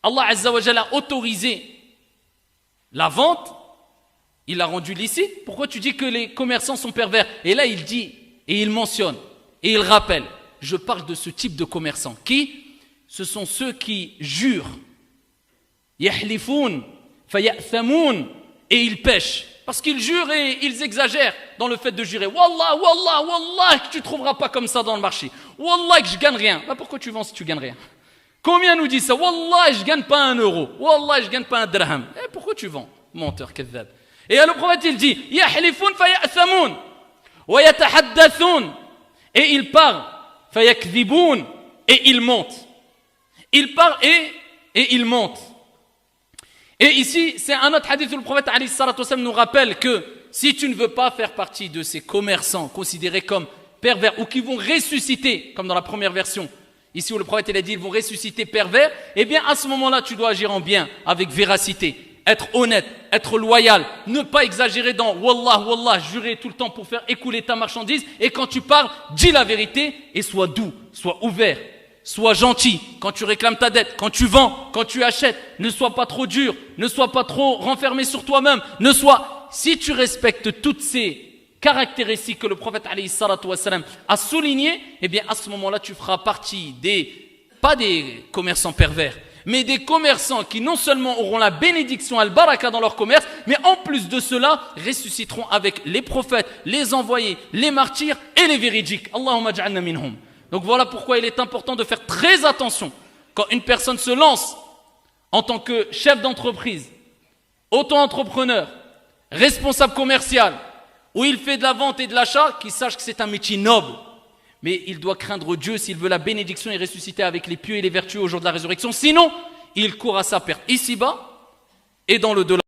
Allah Azza wa Jalla a autorisé la vente, il l'a rendu licite. Pourquoi tu dis que les commerçants sont pervers? Et là, il dit, et il mentionne, et il rappelle, je parle de ce type de commerçants. Qui? Ce sont ceux qui jurent, yahlifoun, fayathamoun, et ils pêchent. Parce qu'ils jurent et ils exagèrent dans le fait de jurer. Wallah, wallah, wallah, que tu ne trouveras pas comme ça dans le marché. Wallah, que je gagne rien. Bah pourquoi tu vends si tu gagnes rien? Combien nous dit ça? Wallah, je gagne pas un euro. Wallah, je gagne pas un dirham. Et pourquoi tu vends? Menteur, kadhab. Et le prophète il dit, yahlifun fayathamoun, wa yatahaddathoun, et ils parlent, fayakdhiboun, et ils mentent. Ils parlent et ils mentent. Et ici, c'est un autre hadith où le prophète alayhi salatu wassalam nous rappelle que si tu ne veux pas faire partie de ces commerçants considérés comme pervers ou qui vont ressusciter, comme dans la première version, ici où le prophète il a dit ils vont ressusciter pervers, eh bien à ce moment-là, tu dois agir en bien, avec véracité, être honnête, être loyal, ne pas exagérer dans wallah, wallah, jurer tout le temps pour faire écouler ta marchandise, et quand tu parles, dis la vérité et sois doux, sois ouvert. Sois gentil quand tu réclames ta dette, quand tu vends, quand tu achètes. Ne sois pas trop dur, ne sois pas trop renfermé sur toi-même. Si tu respectes toutes ces caractéristiques que le prophète alayhi salatu wassalam a soulignées, eh bien à ce moment-là tu feras partie pas des commerçants pervers, mais des commerçants qui non seulement auront la bénédiction al-baraka dans leur commerce, mais en plus de cela ressusciteront avec les prophètes, les envoyés, les martyrs et les véridiques. Allahumma ja'alna minhum. Donc voilà pourquoi il est important de faire très attention quand une personne se lance en tant que chef d'entreprise, auto-entrepreneur, responsable commercial, où il fait de la vente et de l'achat, qu'il sache que c'est un métier noble. Mais il doit craindre Dieu s'il veut la bénédiction et ressusciter avec les pieux et les vertueux au jour de la résurrection. Sinon, il court à sa perte ici-bas et dans le delà.